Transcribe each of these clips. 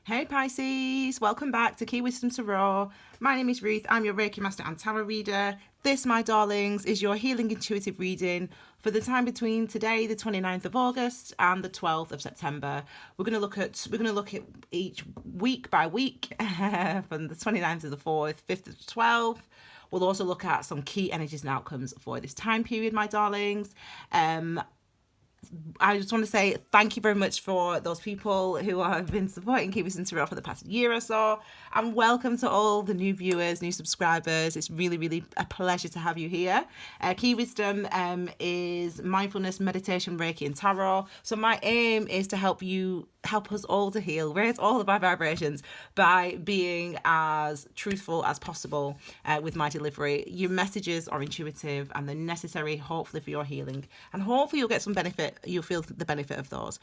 Hey Pisces, welcome back to Key Wisdom Tarot. My name is Ruth, I'm your Reiki Master and Tarot Reader. This, my darlings, is your healing intuitive reading for the time between today, the 29th of August, and the 12th of September. We're going to look at each week by week from the 29th to the 4th, 5th to the 12th. We'll also look at some key energies and outcomes for this time period, my darlings. I just want to say thank you very much for those people who have been supporting Key Wisdom Tarot for the past year or so. And welcome to all the new viewers, new subscribers. It's really, really a pleasure to have you here. Key Wisdom is mindfulness, meditation, Reiki, and tarot. So my aim is to help us all to heal, raise all of our vibrations by being as truthful as possible with my delivery. Your messages are intuitive and they're necessary, hopefully, for your healing. And hopefully you'll get some benefit, you'll feel the benefit of those.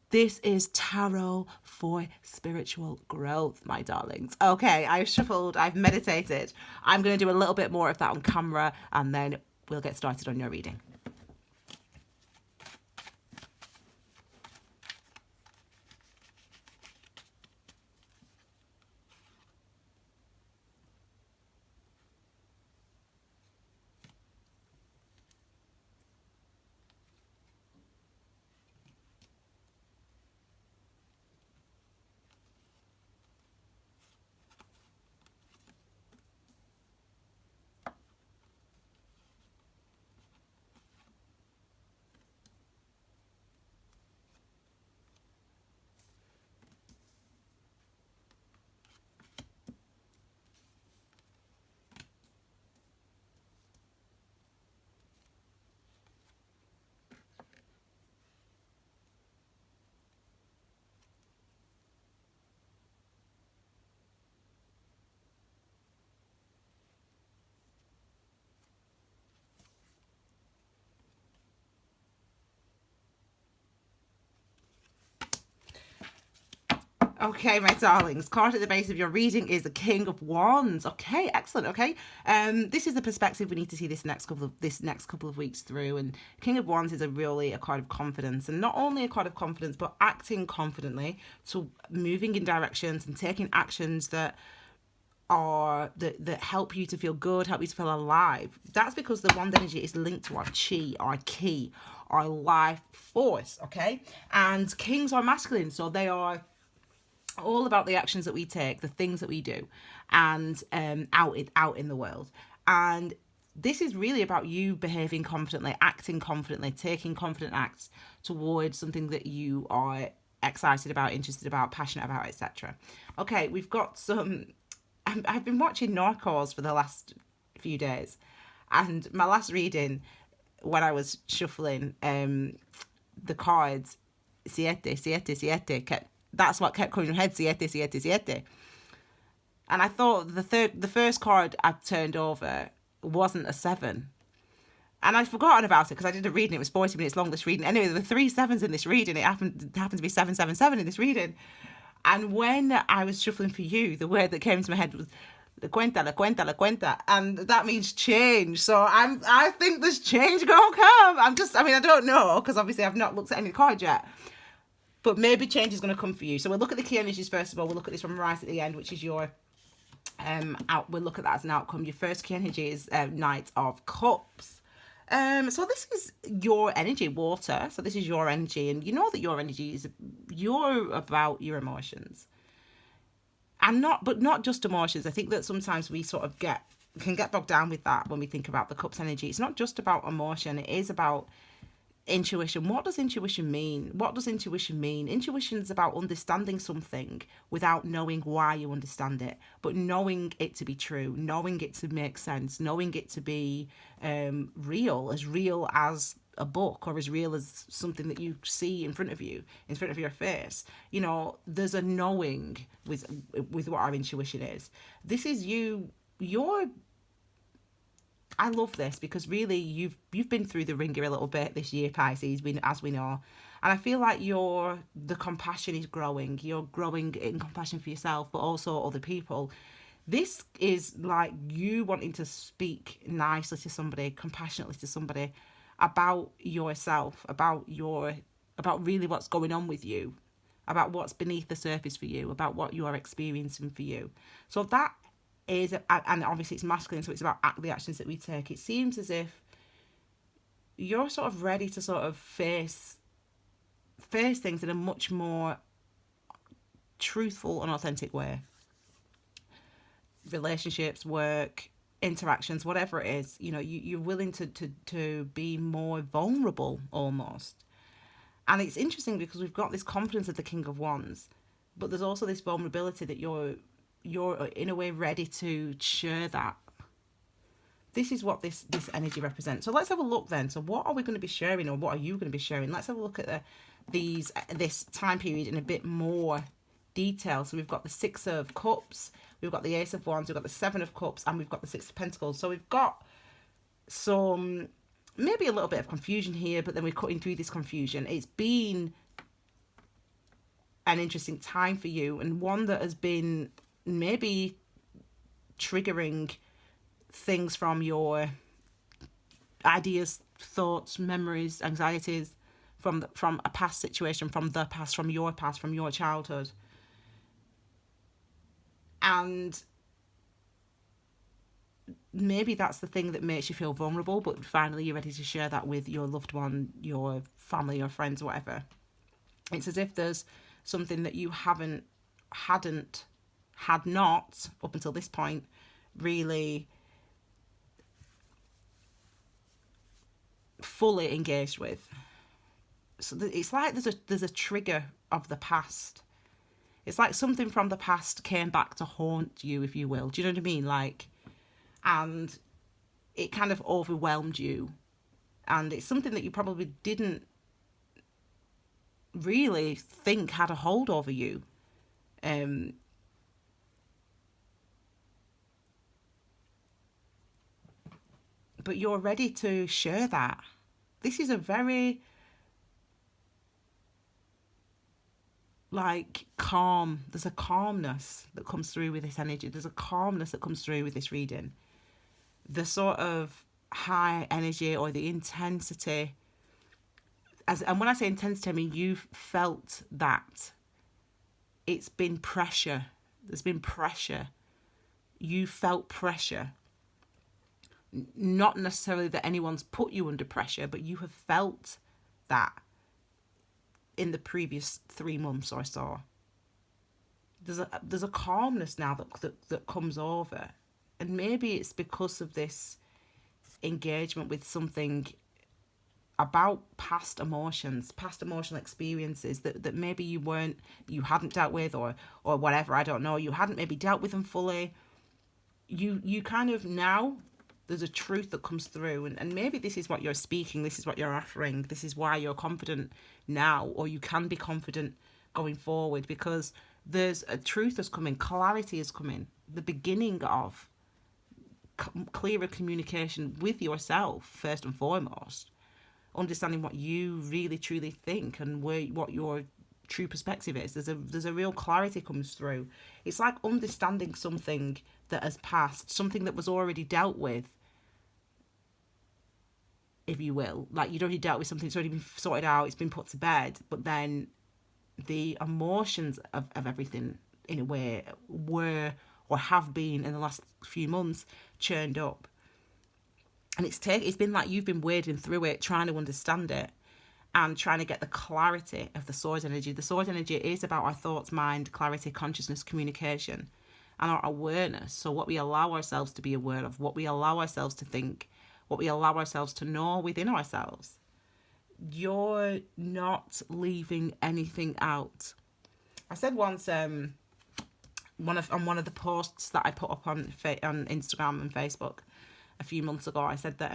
This is tarot for spiritual growth, my darlings. Okay, I've shuffled, I've meditated. I'm going to do a little bit more of that on camera and then we'll get started on your reading. Okay, my darlings, card at the base of your reading is the King of Wands. Okay, excellent. Okay, this is the perspective we need to see this next couple of weeks through. And King of Wands is a card of confidence, and not only a card of confidence, but acting confidently, so moving in directions and taking actions that help you to feel good, help you to feel alive. That's because the wand energy is linked to our chi, our ki, our life force. Okay, and kings are masculine, so they are all about the actions that we take, the things that we do, and out in the world. And this is really about you behaving confidently, acting confidently, taking confident acts towards something that you are excited about, interested about, passionate about, etc. Okay, we've got some. I've been watching Narcos for the last few days, and my last reading, when I was shuffling the cards, siete, siete, siete, that's what kept coming in my head, siete, siete, siete. And I thought the first card I turned over wasn't a 7. And I'd forgotten about it because I did a reading. It was 40 minutes long, this reading. Anyway, there were 3 7s in this reading. It happened to be 777 in this reading. And when I was shuffling for you, the word that came into my head was la cuenta, la cuenta, la cuenta. And that means change. So I think there's change gonna come. I don't know, because obviously I've not looked at any cards yet. But maybe change is going to come for you. So we'll look at the key energies first of all. We'll look at this one right at the end, which is your we'll look at that as an outcome. Your first key energy is Knight of Cups. So this is your energy, water. So this is your energy, and you know that your energy is you're about your emotions, and not just emotions. I think that sometimes we sort of can get bogged down with that when we think about the Cups energy. It's not just about emotion. It is about intuition. What does intuition mean? Intuition's about understanding something without knowing why you understand it, but knowing it to be true, knowing it to make sense, knowing it to be real as a book, or as real as something that you see in front of your face. You know, there's a knowing with what our intuition is. This is you're I love this because really you've been through the ringer a little bit this year, Pisces, as we know. And I feel like the compassion is growing. You're growing in compassion for yourself, but also other people. This is like you wanting to speak nicely to somebody, compassionately to somebody about yourself, about really what's going on with you. about what's beneath the surface for you, about what you are experiencing for you. So that is, and obviously it's masculine, so it's about the actions that we take. It seems as if you're sort of ready to sort of face things in a much more truthful and authentic way. Relationships, work, interactions, whatever it is, you know, you're willing to be more vulnerable almost. And it's interesting because we've got this confidence of the King of Wands, but there's also this vulnerability that you're in a way ready to share that. This is what this energy represents. So let's have a look then. So what are we going to be sharing, or what are you going to be sharing? Let's have a look at this time period in a bit more detail. So we've got the Six of Cups, we've got the Ace of Wands, we've got the Seven of Cups, and we've got the Six of Pentacles. So we've got some, maybe a little bit of confusion here, but then we're cutting through this confusion. It's been an interesting time for you, and one that has been maybe triggering things from your ideas, thoughts, memories, anxieties from a past situation, from the past, from your childhood. And maybe that's the thing that makes you feel vulnerable, but finally you're ready to share that with your loved one, your family, your friends, whatever. It's as if there's something that you had not, up until this point, really fully engaged with. So it's like there's a trigger of the past. It's like something from the past came back to haunt you, if you will. Do you know what I mean? Like, and it kind of overwhelmed you. And it's something that you probably didn't really think had a hold over you. But you're ready to share that. This is a very, like, calm. There's a calmness that comes through with this energy. There's a calmness that comes through with this reading. The sort of high energy or the intensity. And when I say intensity, I mean you've felt that. It's been pressure. There's been pressure. You felt pressure. Not necessarily that anyone's put you under pressure, but you have felt that in the previous 3 months or so. There's a calmness now that comes over, and maybe it's because of this engagement with something about past emotions, past emotional experiences that maybe you hadn't dealt with, or whatever, I don't know, you hadn't maybe dealt with them fully. You kind of, now there's a truth that comes through, and maybe this is what you're speaking, this is what you're offering, this is why you're confident now, or you can be confident going forward, because there's a truth that's coming, clarity is coming, the beginning of clearer communication with yourself, first and foremost, understanding what you really truly think and what your true perspective is. There's a real clarity comes through. It's like understanding something that has passed, something that was already dealt with, if you will. Like, you'd already dealt with something, it's already been sorted out, it's been put to bed, but then the emotions of everything, in a way, were or have been in the last few months churned up. And it's been like you've been wading through it, trying to understand it and trying to get the clarity of the Sword energy. The Sword energy is about our thoughts, mind, clarity, consciousness, communication, and our awareness. So what we allow ourselves to be aware of, what we allow ourselves to think, what we allow ourselves to know within ourselves. You're not leaving anything out. I said once, on one of the posts that I put up on Instagram and Facebook a few months ago, I said that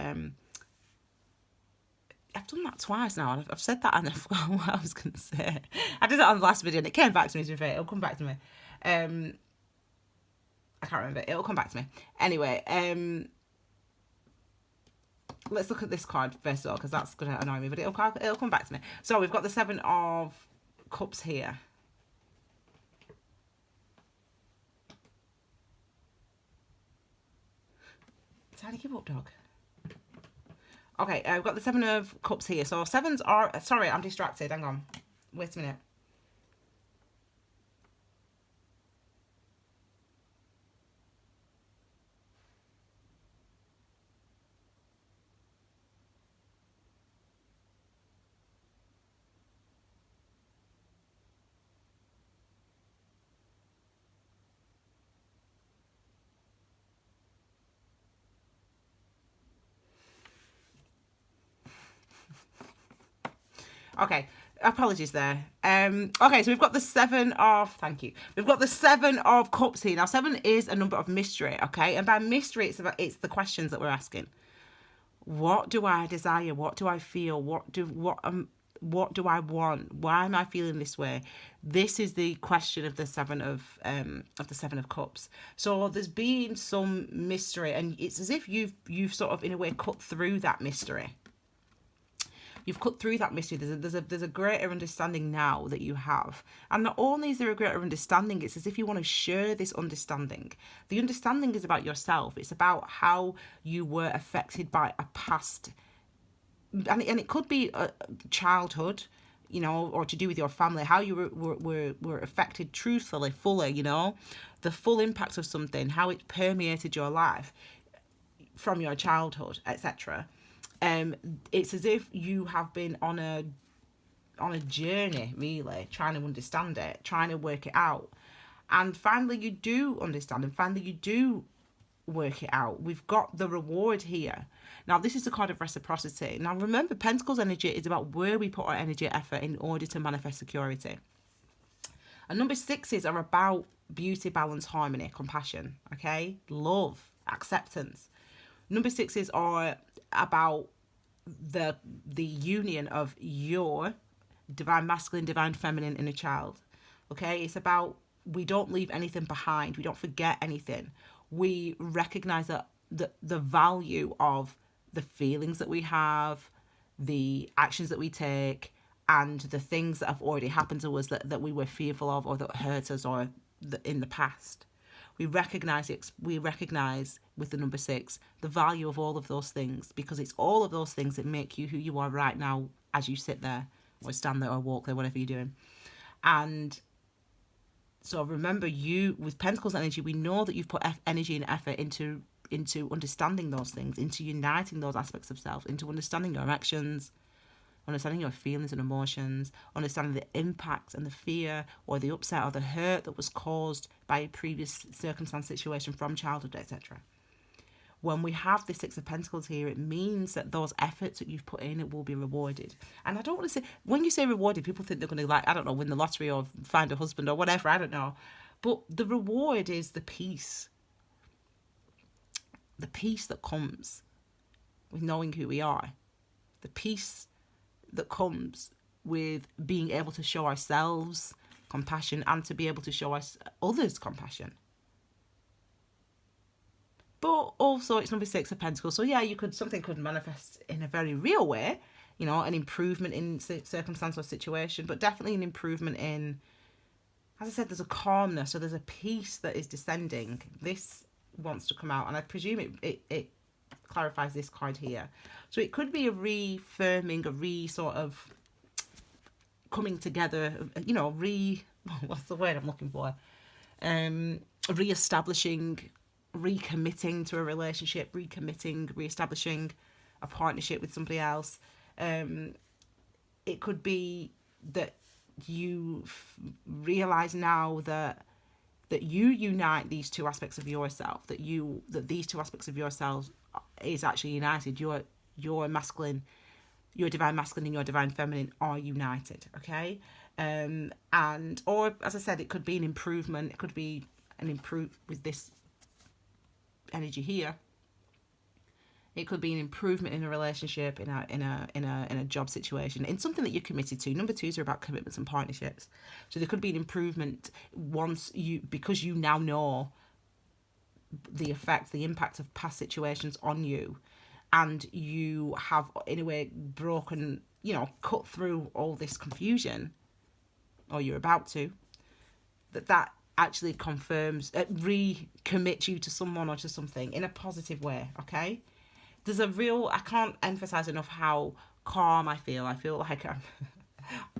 I've done that twice now. I've said that and I forgot what I was going to say. I did it on the last video and it came back to me. It'll come back to me. I can't remember. It'll come back to me. Anyway, let's look at this card first of all, because that's going to annoy me, but it'll come back to me. So we've got the Seven of Cups here. How do you give up, dog? Okay, I've got the Seven of Cups here. So sevens are... Sorry, I'm distracted. Hang on. Wait a minute. Okay, apologies there. Okay, so we've got the thank you. We've got the 7 of Cups here. Now, 7 is a number of mystery, okay? And by mystery, it's the questions that we're asking. What do I desire? What do I feel? What do I want? Why am I feeling this way? This is the question of the 7 of Cups. So there's been some mystery, and it's as if you've sort of in a way cut through that mystery. You've cut through that mystery. There's a greater understanding now that you have. And not only is there a greater understanding, it's as if you want to share this understanding. The understanding is about yourself. It's about how you were affected by a past. And it could be a childhood, you know, or to do with your family, how you were affected truthfully, fully, you know, the full impact of something, how it permeated your life from your childhood, etc. It's as if you have been on a journey, really, trying to understand it, trying to work it out. And finally you do understand, and finally you do work it out. We've got the reward here. Now, this is a card of reciprocity. Now, remember, Pentacles energy is about where we put our energy effort in order to manifest security. And number 6s are about beauty, balance, harmony, compassion, okay? Love, acceptance. Number 6s are about the union of your divine masculine, divine feminine inner child. Okay, it's about we don't leave anything behind. We don't forget anything. We recognize that the value of the feelings that we have, the actions that we take, and the things that have already happened to us that we were fearful of or that hurt us or in the past. We recognize with the number 6 the value of all of those things, because it's all of those things that make you who you are right now as you sit there or stand there or walk there, whatever you're doing. And so remember, you with Pentacles energy, we know that you've put energy and effort into understanding those things, into uniting those aspects of self, into understanding your actions, understanding your feelings and emotions, understanding the impact and the fear or the upset or the hurt that was caused by a previous circumstance, situation from childhood, etc. When we have the 6 of Pentacles here, it means that those efforts that you've put in, it will be rewarded. And I don't want to say, when you say rewarded, people think they're going to, like, I don't know, win the lottery or find a husband or whatever, I don't know. But the reward is the peace. The peace that comes with knowing who we are. The peace that comes with being able to show ourselves compassion and to be able to show others compassion. But also it's number 6 of Pentacles. So yeah, something could manifest in a very real way, you know, an improvement in circumstance or situation, but definitely an improvement in, as I said, there's a calmness, so there's a peace that is descending. This wants to come out, and I presume it clarifies this card here. So it could be a reaffirming, a sort of coming together, you know, what's the word I'm looking for? Re-establishing, recommitting to a relationship, re-establishing a partnership with somebody else. It could be that you realise now that you unite these 2 aspects of yourself, that these 2 aspects of yourself is actually united. Your masculine, your divine masculine and your divine feminine are united, okay? Or as I said, it could be an improvement. It could be an improve with this energy here. It could be an improvement in a relationship, in a job situation, in something that you're committed to. Number 2s are about commitments and partnerships. So there could be an improvement because you now know the effect, the impact of past situations on you, and you have in a way broken, you know, cut through all this confusion, or you're about to. That actually confirms, recommits you to someone or to something in a positive way, okay? There's I can't emphasize enough how calm I feel. I feel like I'm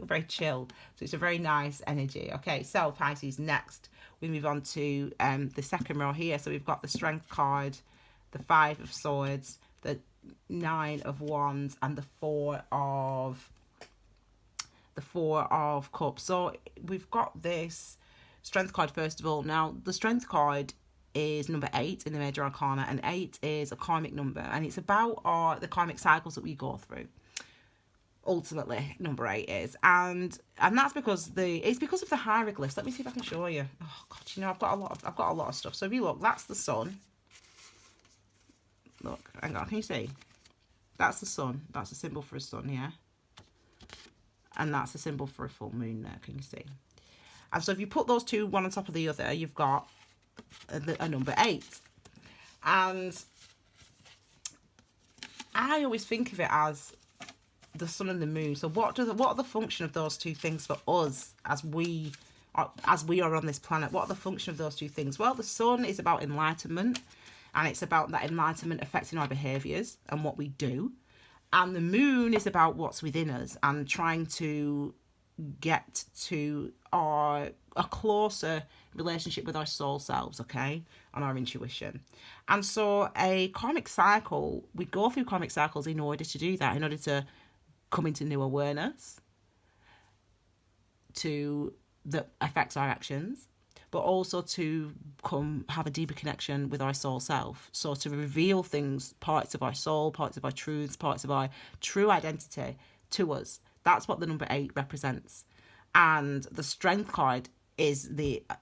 very chill. So it's a very nice energy. Okay, so Pisces, next we move on to the second row here. So we've got the Strength card, the 5 of Swords, the 9 of Wands, and the 4 of Cups. So we've got this Strength card first of all. Now the Strength card is number 8 in the Major Arcana, and 8 is a karmic number, and it's about the karmic cycles that we go through. ultimately number 8 is, and that's because it's because of the hieroglyphs. Let me see if I can show you. Oh god, you know, I've got a lot of stuff. So if you look, that's the sun. Look, hang on, can you see? That's the sun. That's a symbol for a sun, yeah. And that's a symbol for a full moon there, can you see? And so if you put those two one on top of the other, you've got a number 8. And I always think of it as the sun and the moon. So what are the function of those two things for us as we are on this planet? What are the function of those two things? Well, the sun is about enlightenment, and it's about that enlightenment affecting our behaviors and what we do. And the moon is about what's within us and trying to get to a closer relationship with our soul selves, okay, and our intuition. And so a karmic cycle, we go through karmic cycles in order to do that, in order to come into new awareness that affects our actions, but also to come have a deeper connection with our soul self. So to reveal things, parts of our soul, parts of our truths, parts of our true identity to us. That's what the number 8 represents. And the strength card is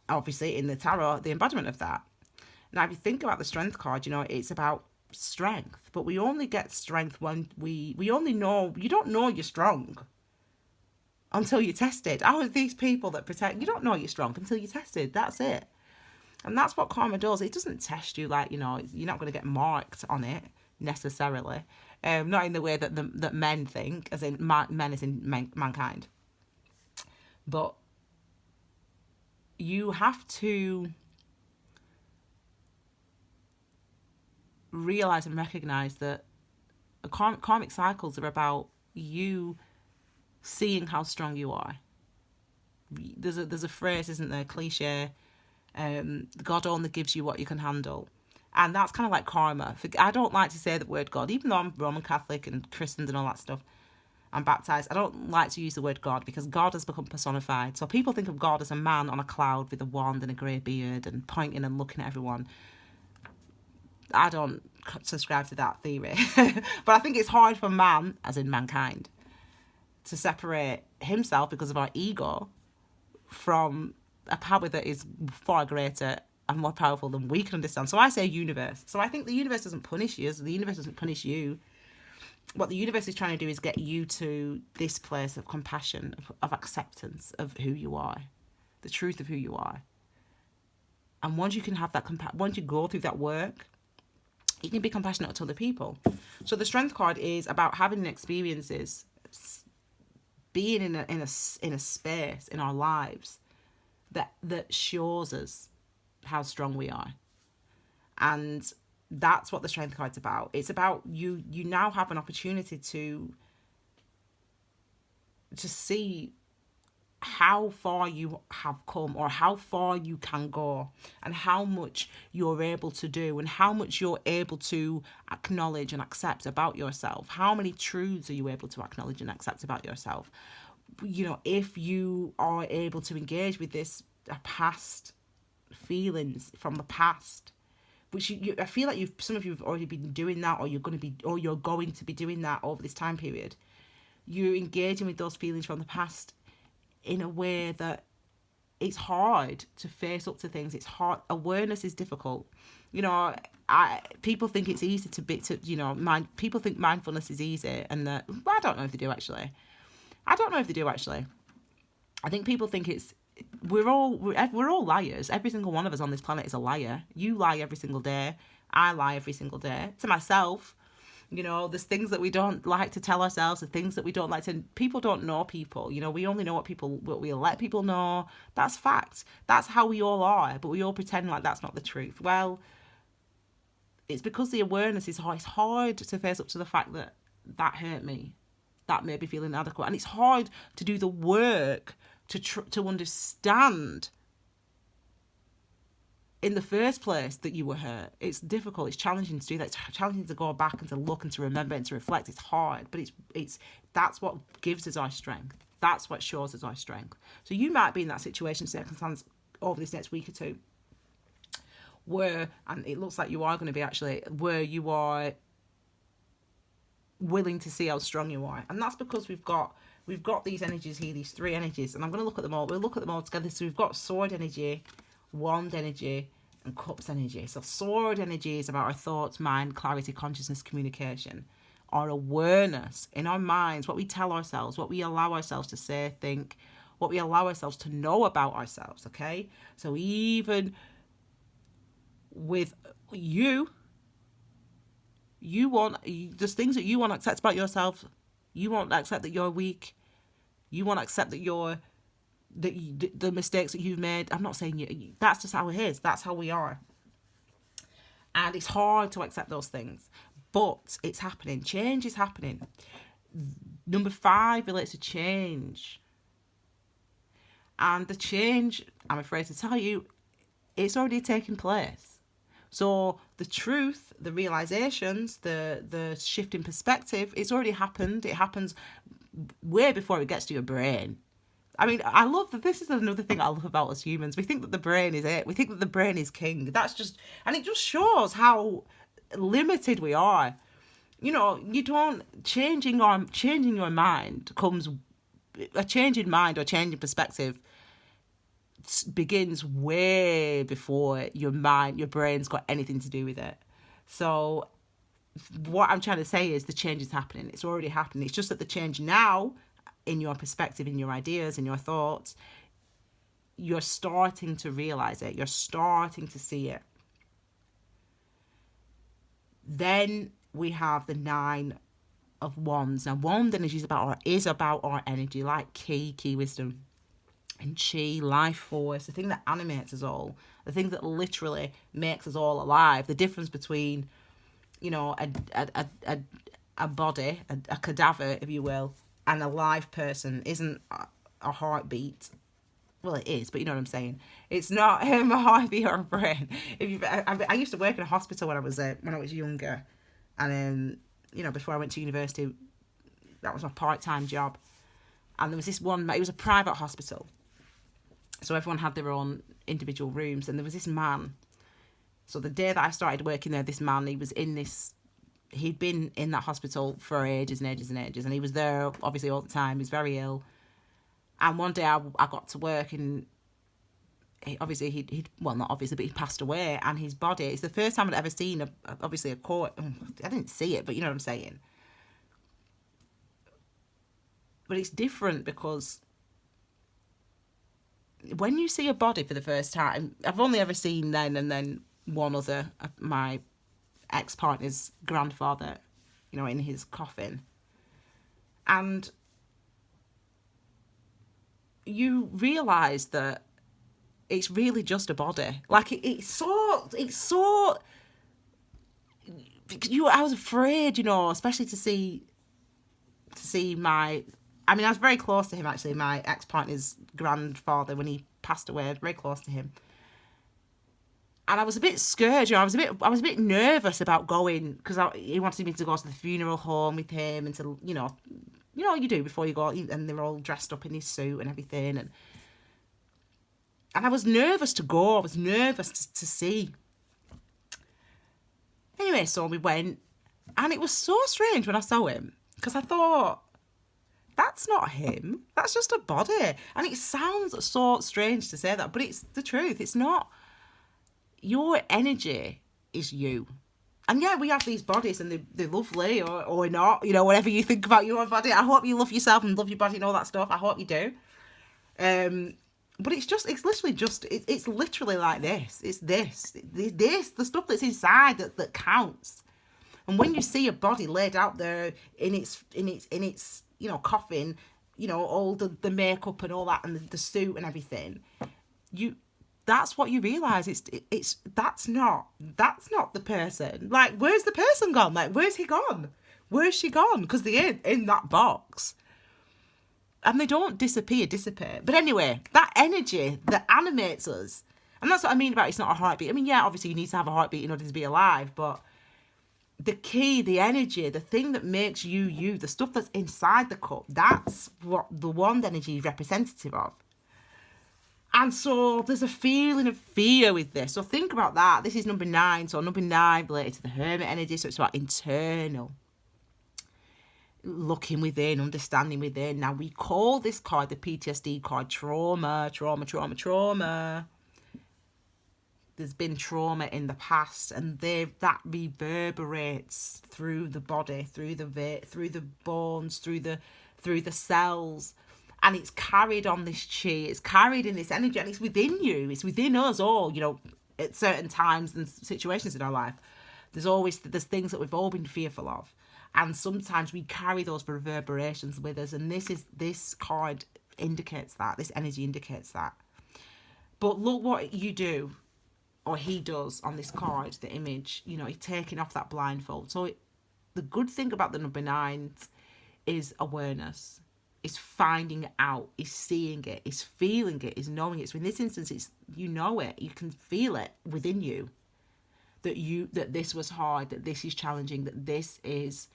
obviously in the tarot, the embodiment of that. Now, if you think about the strength card, you know, it's about strength, but we only get strength when we only know, you don't know you're strong until you're tested. Out of these people that pretend, you don't know you're strong until you're tested. That's it. And that's what karma does. It doesn't test you like, you know, you're not going to get marked on it necessarily. Not in the way that men think, as in men as in mankind. But you have to realize and recognize that karmic cycles are about you seeing how strong you are. There's a phrase, isn't there, cliche, God only gives you what you can handle. And that's kind of like karma. I don't like to say the word God, even though I'm Roman Catholic and Christian and all that stuff. I'm baptized. I don't like to use the word God because God has become personified. So people think of God as a man on a cloud with a wand and a grey beard and pointing and looking at everyone. I don't subscribe to that theory. But I think it's hard for man, as in mankind, to separate himself because of our ego from a power that is far greater and more powerful than we can understand. So I say universe. So I think the universe doesn't punish you. The universe doesn't punish you. What the universe is trying to do is get you to this place of compassion, of acceptance of who you are, the truth of who you are. And once you can have that, once you go through that work, you can be compassionate to other people. So the strength card is about having experiences, being in a space in our lives that shows us how strong we are. And that's what the strength card's about. It's about you now have an opportunity to see how far you have come, or how far you can go, and how much you're able to do, and how much you're able to acknowledge and accept about yourself. How many truths are you able to acknowledge and accept about yourself? You know, if you are able to engage with this past feelings from the past, which I feel like some of you have already been doing that, or you're going to be doing that over this time period. You're engaging with those feelings from the past in a way that it's hard to face up to things. It's hard. Awareness is difficult. You know, people think it's easy people think mindfulness is easy, and that, well, I don't know if they do actually. I think people think we're all liars. Every single one of us on this planet is a liar. You lie every single day. I lie every single day to myself. You know, there's things that we don't like to tell ourselves, the things that we don't like to. People don't know people. You know, we only know what we let people know. That's fact. That's how we all are. But we all pretend like that's not the truth. Well, it's because the awareness is hard. It's hard to face up to the fact that hurt me. That made me feel inadequate. And it's hard to do the work to understand in the first place that you were hurt. It's difficult. It's challenging to do that. It's challenging to go back and to look and to remember and to reflect. It's hard, but that's what gives us our strength. That's what shows us our strength. So you might be in that circumstance over this next week or two where, and it looks like you are going to be actually, where you are willing to see how strong you are. And that's because we've got these energies here, these three energies, and I'm going to look at them all. We'll look at them all together. So we've got sword energy, wand energy, and cups energy. So sword energy is about our thoughts, mind, clarity, consciousness, communication, our awareness in our minds, what we tell ourselves, what we allow ourselves to say, think, what we allow ourselves to know about ourselves, okay? So even with you want, there's things that you want to accept about yourself. You won't accept that you're weak. You won't accept that the mistakes that you've made. I'm not saying you. That's just how it is. That's how we are. And it's hard to accept those things. But it's happening. Change is happening. Number 5 relates to change. And the change, I'm afraid to tell you, it's already taken place. So the truth, the realizations, the shift in perspective, it's already happened. It happens way before it gets to your brain. I mean, I love that. This is another thing I love about us humans. We think that the brain is it. We think that the brain is king. That's just, and it just shows how limited we are. You know, you don't, changing your mind comes, a change in mind or change in perspective begins way before your brain's got anything to do with it. So what I'm trying to say is the change is happening. It's already happening. It's just that the change now, in your perspective, in your ideas, in your thoughts, you're starting to realize it. You're starting to see it. Then we have the 9 of Wands. Now, wand energy is about our energy, like key wisdom, and chi, life force, the thing that animates us all, the thing that literally makes us all alive. The difference between, you know, a body, a cadaver, if you will, and a live person isn't a heartbeat. Well, it is, but you know what I'm saying. It's not a heartbeat or a brain. I used to work in a hospital when I was younger, and you know, before I went to university, that was my part-time job. And there was this one. It was a private hospital, so everyone had their own individual rooms. And there was this man. So the day that I started working there, this man, he'd been in that hospital for ages and ages and ages, and he was there obviously all the time. He was very ill. And one day I got to work, and he'd not obviously, but he passed away. And his body, it's the first time I'd ever seen a court. I didn't see it, but you know what I'm saying. But it's different because when you see a body for the first time, I've only ever seen then one other, my ex-partner's grandfather, you know, in his coffin. And you realise that it's really just a body. Like it's so I was afraid, you know, especially to see I was very close to him, actually, my ex-partner's grandfather, when he passed away. I was very close to him. And I was a bit scared, you know, I was a bit nervous about going, because he wanted me to go to the funeral home with him and to, you know what you do before you go, and they're all dressed up in his suit and everything. And I was nervous to go. I was nervous to see. Anyway, so we went, and it was so strange when I saw him, because I thought, that's not him. That's just a body. And it sounds so strange to say that, but it's the truth. It's not. Your energy is you. And yeah, we have these bodies, and they're lovely or not. You know, whatever you think about your body. I hope you love yourself and love your body and all that stuff. I hope you do. But it's literally like this. It's this, the stuff that's inside that counts. And when you see a body laid out there in its you know, coffin, you know, all the makeup and all that, and the suit and everything, that's what you realise. That's not the person. Like, where's the person gone? Like, where's he gone? Where's she gone? Because they're in that box. And they don't dissipate. But anyway, that energy that animates us, and that's what I mean about it's not a heartbeat. I mean, yeah, obviously you need to have a heartbeat in order to be alive, but the key, the energy, the thing that makes you, the stuff that's inside the cup, that's what the wand energy is representative of. And so there's a feeling of fear with this. So think about that. This is number 9. So number 9 related to the hermit energy. So it's about internal. looking within, understanding within. Now, we call this card, the PTSD card, trauma, trauma, trauma, trauma. There's been trauma in the past, and that reverberates through the body, through the bones, through the cells, and it's carried on this chi. It's carried in this energy, and it's within you. It's within us all. You know, at certain times and situations in our life, there's things that we've all been fearful of, and sometimes we carry those reverberations with us. And this card indicates that. This energy indicates that. But look what you do. Or he does on this card, the image, you know, he's taking off that blindfold. So the good thing about the number 9 is awareness. Is finding it out, is seeing it, is feeling it, is knowing it. So in this instance, it's, you know it, you can feel it within you. That this was hard, that this is challenging, that this is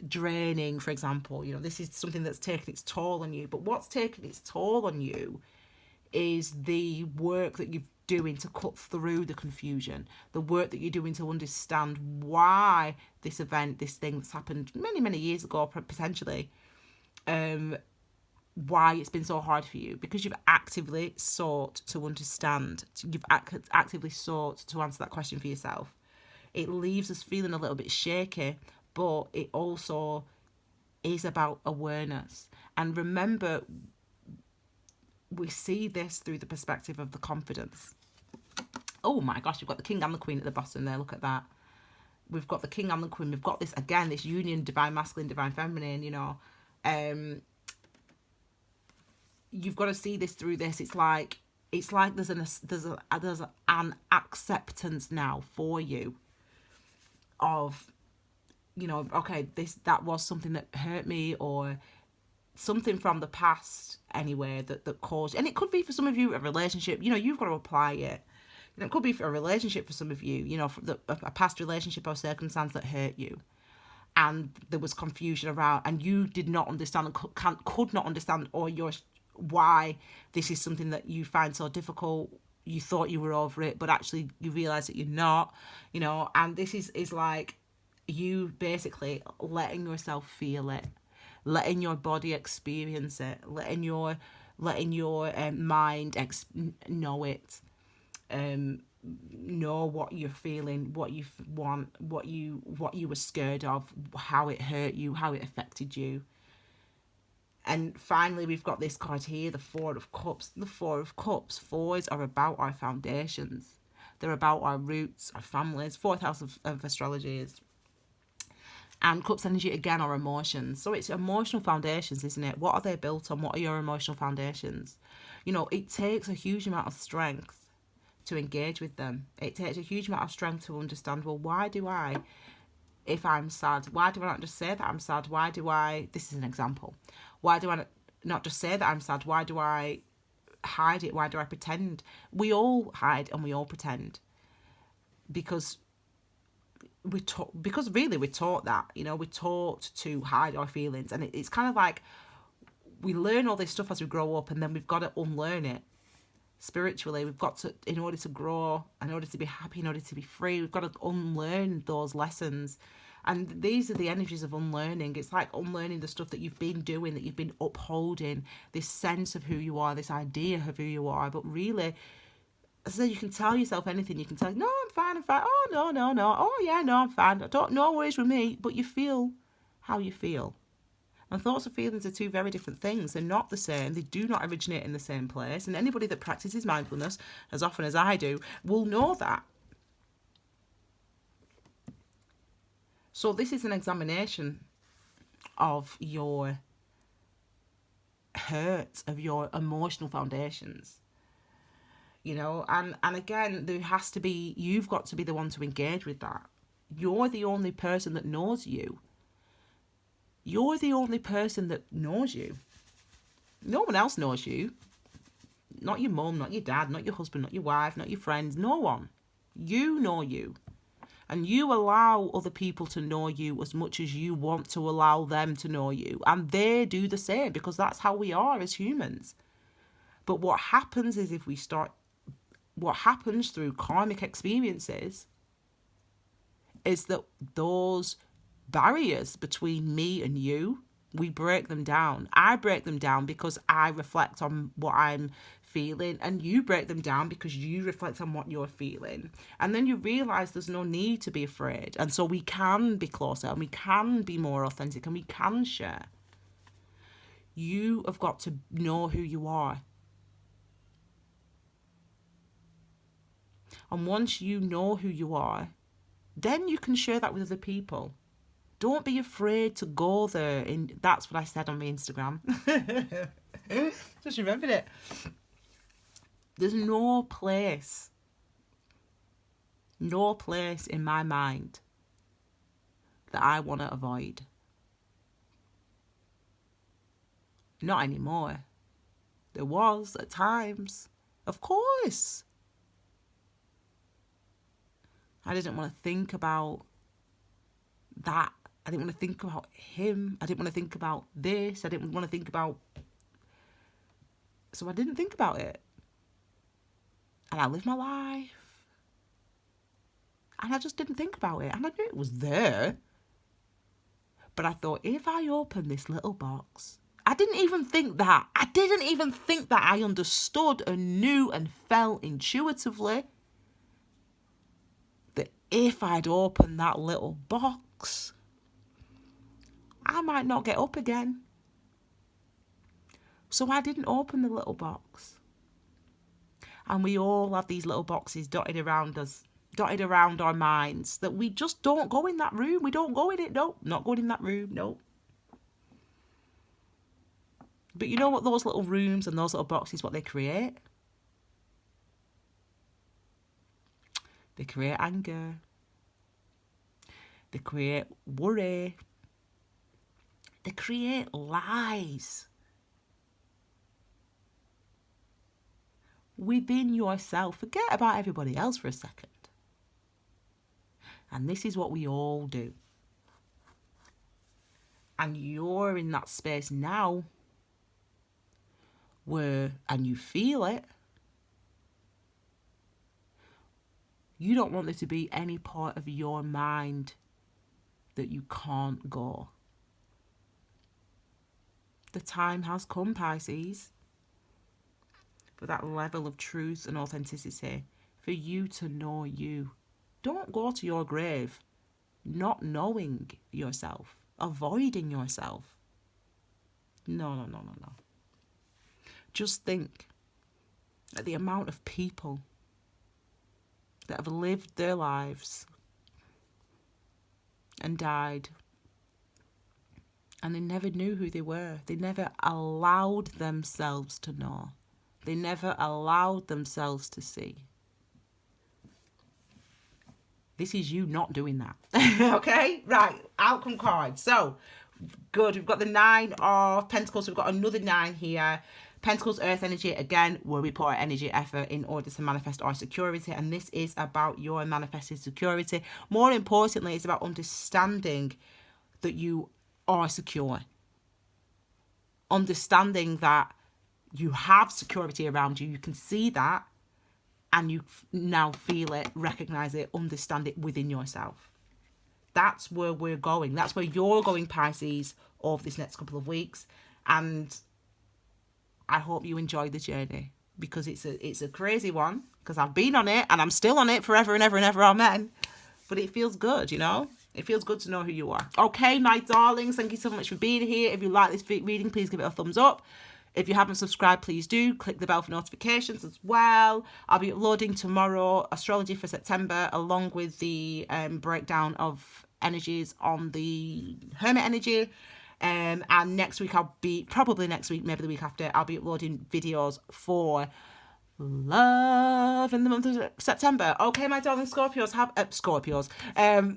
draining, for example. You know, this is something that's taken its toll on you. But what's taken its toll on you is the work that you're doing to cut through the confusion, the work that you're doing to understand why this event, this thing that's happened many, many years ago, potentially, why it's been so hard for you, because you've actively sought to understand, you've actively sought to answer that question for yourself. It leaves us feeling a little bit shaky, but it also is about awareness. And remember, we see this through the perspective of the confidence. Oh my gosh, we've got the king and the queen at the bottom there. Look at that. We've got the king and the queen. We've got this, again, this union, divine masculine, divine feminine, you know. You've got to see this through this. It's like there's an acceptance now for you of, you know, okay, that was something that hurt me, or something from the past anyway that caused, and it could be for some of you a relationship, you know, you've got to apply it. You know, it could be for a relationship for some of you, you know, a past relationship or circumstance that hurt you, and there was confusion around, and you did not understand and could not understand, or why this is something that you find so difficult. You thought you were over it, but actually you realize that you're not, you know. And this is like you basically letting yourself feel it, letting your body experience it, letting your mind know it, know what you're feeling, what you want, what you were scared of, how it hurt you, how it affected you. And finally, we've got this card here, the Four of Cups. The Four of Cups. Fours are about our foundations. They're about our roots, our families. Fourth house of astrology is. And Cups energy, again, are emotions. So it's emotional foundations, isn't it? What are they built on? What are your emotional foundations? You know, it takes a huge amount of strength to engage with them. It takes a huge amount of strength to understand, well, why do I, if I'm sad, why do I not just say that I'm sad? Why do I, this is an example, why do I not just say that I'm sad? Why do I hide it? Why do I pretend? We all hide and we all pretend because we're taught that, you know, we're taught to hide our feelings. And it's kind of like we learn all this stuff as we grow up, and then we've got to unlearn it spiritually. We've got to, in order to grow, in order to be happy, in order to be free, we've got to unlearn those lessons. And these are the energies of unlearning. It's like unlearning the stuff that you've been doing, that you've been upholding, this sense of who you are, this idea of who you are. But really, so you can tell yourself anything. You can tell, no, I'm fine. Oh, no. Oh, yeah, no, I'm fine. No worries with me. But you feel how you feel. And thoughts and feelings are two very different things. They're not the same. They do not originate in the same place. And anybody that practices mindfulness, as often as I do, will know that. So this is an examination of your hurt, of your emotional foundations. You know, and again, there has to be, you've got to be the one to engage with that. You're the only person that knows you. You're the only person that knows you. No one else knows you. Not your mum, not your dad, not your husband, not your wife, not your friends, no one. You know you. And you allow other people to know you as much as you want to allow them to know you. And they do the same, because that's how we are as humans. But what happens is what happens through karmic experiences is that those barriers between me and you. We break them down. I break them down because I reflect on what I'm feeling, and you break them down because you reflect on what you're feeling. And then you realize there's no need to be afraid. And so we can be closer, and we can be more authentic, and we can share. You have got to know who you are. And once you know who you are, then you can share that with other people. Don't be afraid to go there. And that's what I said on my Instagram. Just remembered it. There's no place in my mind that I want to avoid. Not anymore. There was at times. Of course. I didn't want to think about that. I didn't want to think about him. I didn't want to think about this. I didn't want to think about... So I didn't think about it. And I lived my life. And I just didn't think about it. And I knew it was there. But I thought, if I open this little box... I didn't even think that. I understood and knew and felt intuitively that if I'd opened that little box, I might not get up again. So I didn't open the little box. And we all have these little boxes dotted around us, dotted around our minds, that we just don't go in that room. We don't go in it. Nope, not going in that room. Nope. But you know what those little rooms and those little boxes, what they create? They create anger. They create worry. They create lies within yourself. Forget about everybody else for a second. And this is what we all do. And you're in that space now where, and you feel it, you don't want there to be any part of your mind that you can't go. The time has come, Pisces, for that level of truth and authenticity, for you to know you. Don't go to your grave not knowing yourself, avoiding yourself. No. Just think at the amount of people that have lived their lives and died, and they never knew who they were. They never allowed themselves to know. They never allowed themselves to see. This is you not doing that. Okay? Right. Outcome card. So, good. We've got the 9 of Pentacles. We've got another 9 here. Pentacles, earth energy, again, where we put our energy, effort in order to manifest our security. And this is about your manifested security. More importantly, it's about understanding that you are secure. Understanding that you have security around you. You can see that. And you now feel it, recognize it, understand it within yourself. That's where we're going. That's where you're going, Pisces, over this next couple of weeks. And I hope you enjoy the journey, because it's a crazy one, because I've been on it and I'm still on it forever and ever and ever, amen. But it feels good, you know? It feels good to know who you are. Okay, my darlings, thank you so much for being here. If you like this reading, please give it a thumbs up. If you haven't subscribed, please do. Click the bell for notifications as well. I'll be uploading tomorrow Astrology for September, along with the breakdown of energies on the Hermit energy. And next week, probably next week, maybe the week after, I'll be uploading videos for love in the month of September. Okay, my darling Scorpios,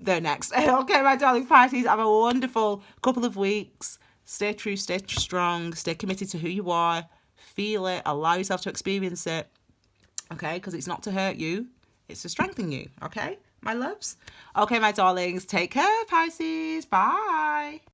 they're next. Okay, my darling Pisces, have a wonderful couple of weeks. Stay true, stay strong, stay committed to who you are. Feel it, allow yourself to experience it. Okay, because it's not to hurt you, it's to strengthen you. Okay, my loves. Okay, my darlings, take care, Pisces. Bye.